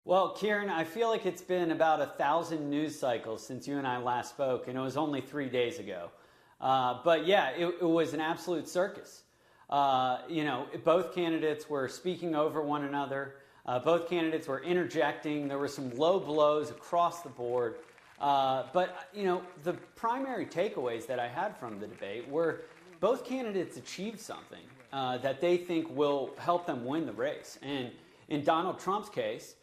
Well, Kieran, I feel like it's been about 1,000 news cycles since you and I last spoke, and it was only 3 days ago. But yeah, it was an absolute circus. Both candidates were speaking over one another. Both candidates were interjecting. There were some low blows across the board. The primary takeaways that I had from the debate were both candidates achieved something that they think will help them win the race. And in Donald Trump's case,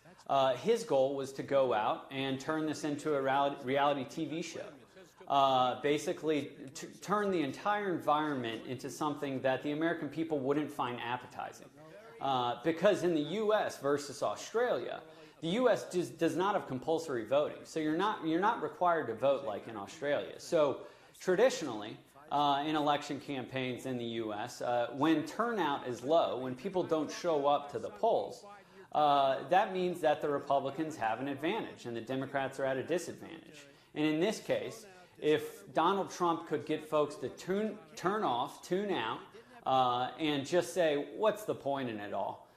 his goal was to go out and turn this into a reality TV show. Basically, turn the entire environment into something that the American people wouldn't find appetizing. Because in the U.S. versus Australia, the U.S. does not have compulsory voting. So you're not required to vote like in Australia. So traditionally, in election campaigns in the U.S., when turnout is low, when people don't show up to the polls, that means that the Republicans have an advantage and the Democrats are at a disadvantage. And in this case, if Donald Trump could get folks to tune out, and just say, what's the point in it all,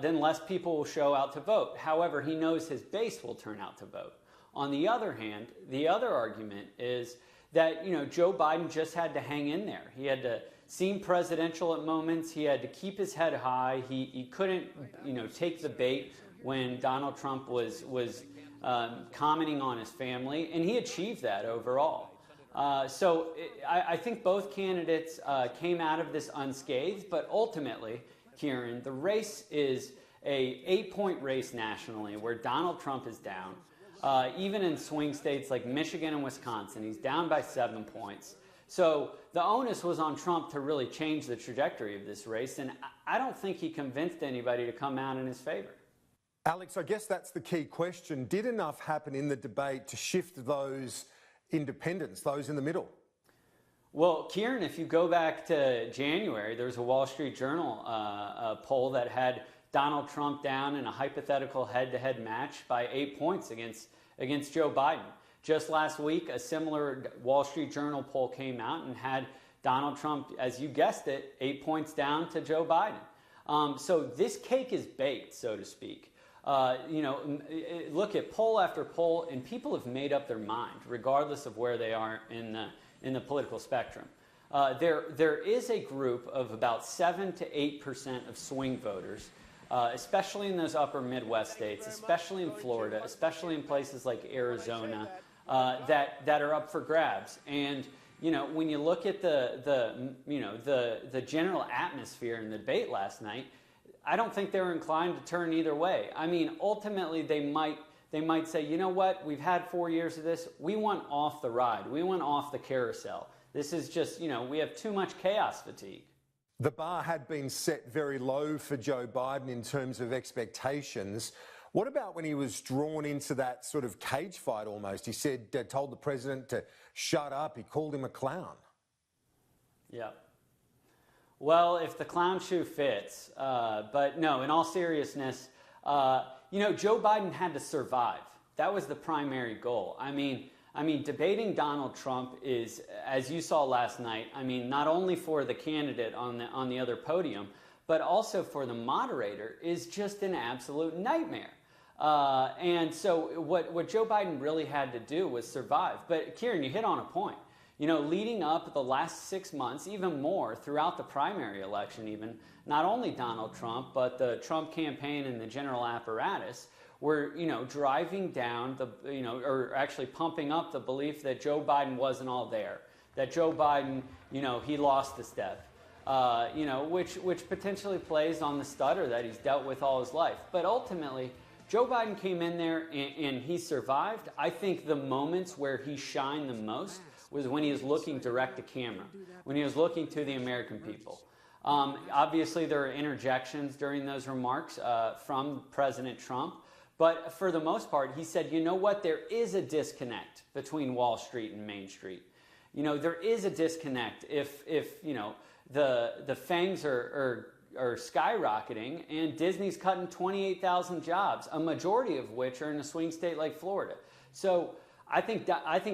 then less people will show out to vote. However, he knows his base will turn out to vote. On the other hand, the other argument is that Joe Biden just had to hang in there. He had to seem presidential at moments. He had to keep his head high. He couldn't take the bait when Donald Trump was commenting on his family, and he achieved that overall. I think both candidates came out of this unscathed, but ultimately, Kieran, the race is a 8-point race nationally where Donald Trump is down. Even in swing states like Michigan and Wisconsin, he's down by 7 points. So the onus was on Trump to really change the trajectory of this race, and I don't think he convinced anybody to come out in his favor. Alex, I guess that's the key question. Did enough happen in the debate to shift those independents, those in the middle? Well, Kieran, if you go back to January, there was a Wall Street Journal poll that had Donald Trump down in a hypothetical head-to-head match by 8 points against Joe Biden. Just last week, a similar Wall Street Journal poll came out and had Donald Trump, as you guessed it, 8 points down to Joe Biden. So this cake is baked, so to speak. Look at poll after poll, and people have made up their mind, regardless of where they are in the political spectrum. There is a group of about 7 to 8% of swing voters, especially in those upper Midwest states, especially in Florida, especially in places like Arizona, that are up for grabs. And when you look at the general atmosphere in the debate last night, I don't think they were inclined to turn either way. I mean, ultimately, they might say, you know what, we've had 4 years of this. We want off the ride. We want off the carousel. This is just, we have too much chaos fatigue. The bar had been set very low for Joe Biden in terms of expectations. What about when he was drawn into that sort of cage fight almost? He told the president to shut up. He called him a clown. Yeah. Well, if the clown shoe fits. But no, in all seriousness, Joe Biden had to survive. That was the primary goal. I mean, debating Donald Trump is, as you saw last night, not only for the candidate on the other podium, but also for the moderator is just an absolute nightmare. And so what Joe Biden really had to do was survive. But Kieran, you hit on a point. Leading up the last 6 months, even more throughout the primary election, even not only Donald Trump, but the Trump campaign and the general apparatus were, driving down or actually pumping up the belief that Joe Biden wasn't all there, that Joe Biden, he lost a step, which potentially plays on the stutter that he's dealt with all his life. But ultimately, Joe Biden came in there and he survived. I think the moments where he shined the most was when he was looking direct to camera, when he was looking to the American people. Obviously, there are interjections during those remarks from President Trump, but for the most part, he said, you know what, there is a disconnect between Wall Street and Main Street. There is a disconnect if the FANGs are skyrocketing and Disney's cutting 28,000 jobs, a majority of which are in a swing state like Florida. So I think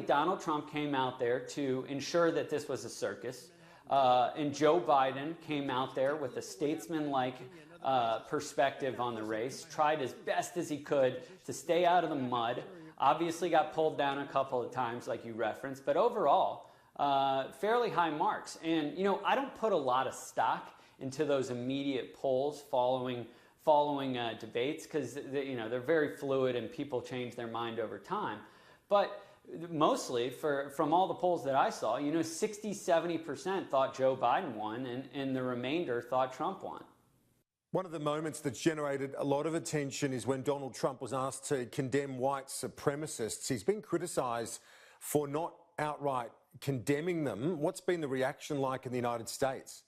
Donald Trump came out there to ensure that this was a circus, and Joe Biden came out there with a statesman-like perspective on the race, tried as best as he could to stay out of the mud. Obviously got pulled down a couple of times, like you referenced, but overall, fairly high marks. And, I don't put a lot of stock into those immediate polls following debates because, they're very fluid and people change their mind over time. But mostly, from all the polls that I saw, 60-70% thought Joe Biden won, and the remainder thought Trump won. One of the moments that's generated a lot of attention is when Donald Trump was asked to condemn white supremacists. He's been criticised for not outright condemning them. What's been the reaction like in the United States?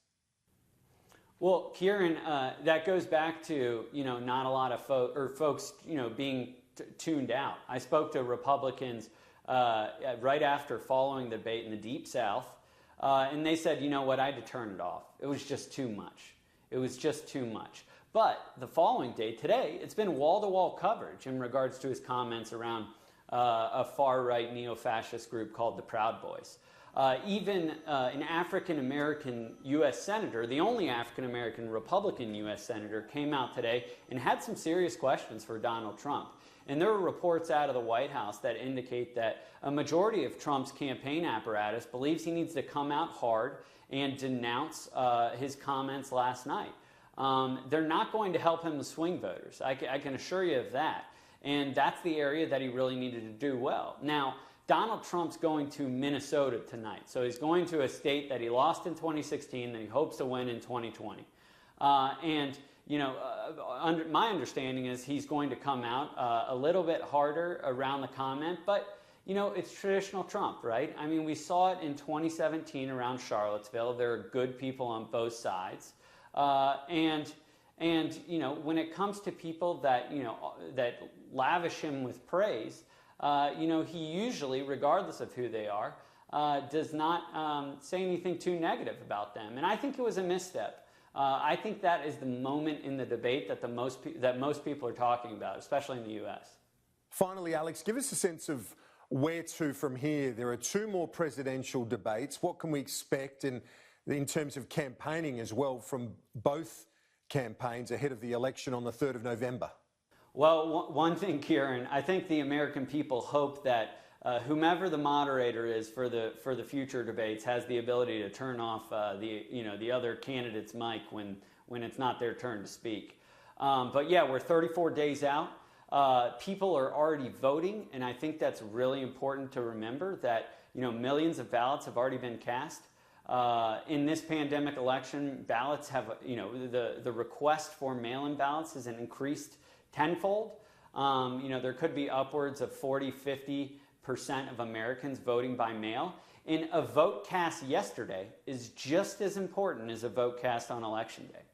Well, Kieran, that goes back to, not a lot of folks, being tuned out. I spoke to Republicans right after following the debate in the Deep South, and they said, you know what, I had to turn it off. It was just too much. It was just too much. But the following day, today, it's been wall-to-wall coverage in regards to his comments around a far-right neo-fascist group called the Proud Boys. Even an African-American U.S. senator, the only African-American Republican U.S. senator, came out today and had some serious questions for Donald Trump. And there are reports out of the White House that indicate that a majority of Trump's campaign apparatus believes he needs to come out hard and denounce his comments last night. They're not going to help him with swing voters. I can assure you of that. And that's the area that he really needed to do well. Now, Donald Trump's going to Minnesota tonight. So he's going to a state that he lost in 2016 that he hopes to win in 2020. My understanding is he's going to come out a little bit harder around the comment, but it's traditional Trump, right? I mean, we saw it in 2017 around Charlottesville. There are good people on both sides. And when it comes to people that, that lavish him with praise, he usually, regardless of who they are, does not say anything too negative about them. And I think it was a misstep. I think that is the moment in the debate that most people are talking about, especially in the U.S. Finally, Alex, give us a sense of where to from here. There are two more presidential debates. What can we expect in terms of campaigning as well from both campaigns ahead of the election on the 3rd of November? Well, one thing, Kieran, I think the American people hope that whomever the moderator is for the future debates has the ability to turn off the other candidate's mic when it's not their turn to speak. But yeah, we're 34 days out. People are already voting, and I think that's really important to remember that millions of ballots have already been cast. In this pandemic election, ballots have the request for mail-in ballots has increased tenfold. There could be upwards of 40-50% of Americans voting by mail. And a vote cast yesterday is just as important as a vote cast on Election Day.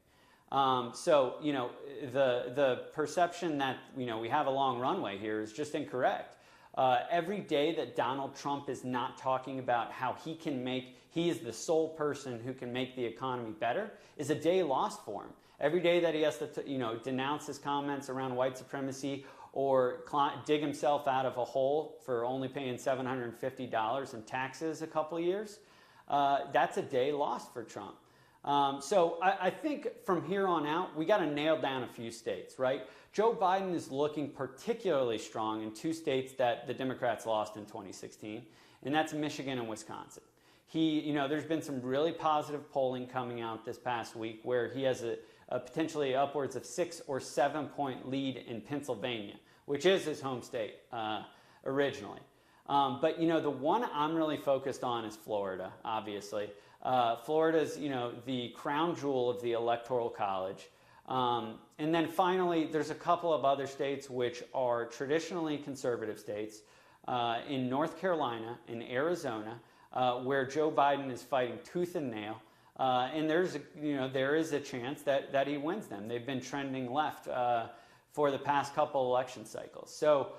The perception that, we have a long runway here is just incorrect. Every day that Donald Trump is not talking about how he is the sole person who can make the economy better is a day lost for him. Every day that he has to, denounce his comments around white supremacy or dig himself out of a hole for only paying $750 in taxes a couple of years, that's a day lost for Trump. So I think from here on out, we got to nail down a few states, right? Joe Biden is looking particularly strong in two states that the Democrats lost in 2016, and that's Michigan and Wisconsin. There's been some really positive polling coming out this past week where he has a potentially upwards of 6 or 7 point lead in Pennsylvania, which is his home state originally. But the one I'm really focused on is Florida, obviously. Florida's, the crown jewel of the Electoral College. And then finally, there's a couple of other states which are traditionally conservative states in North Carolina and Arizona, where Joe Biden is fighting tooth and nail. And there is a chance that he wins them. They've been trending left for the past couple election cycles. So,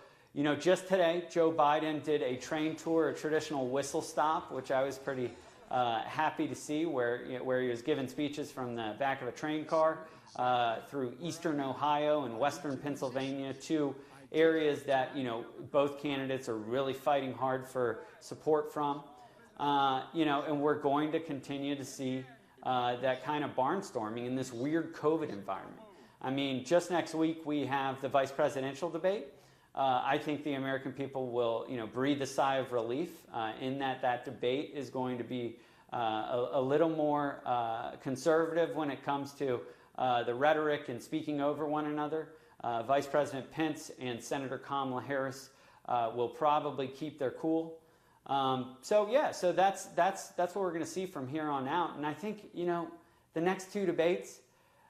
just today, Joe Biden did a train tour, a traditional whistle stop, which I was pretty happy to see, where he was giving speeches from the back of a train car through eastern Ohio and western Pennsylvania, two areas that both candidates are really fighting hard for support from. And we're going to continue to see that kind of barnstorming in this weird COVID environment. I mean, just next week we have the vice presidential debate. I think the American people will, breathe a sigh of relief in that debate is going to be a little more conservative when it comes to the rhetoric and speaking over one another. Vice President Pence and Senator Kamala Harris will probably keep their cool. So that's what we're going to see from here on out. And I think, the next two debates,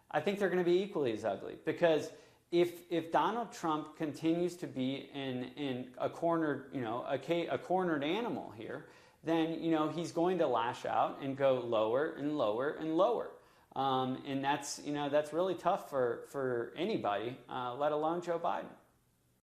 I think they're going to be equally as ugly, because if Donald Trump continues to be in a cornered, a cornered animal here, then he's going to lash out and go lower and lower and lower, and that's really tough for anybody, let alone Joe Biden.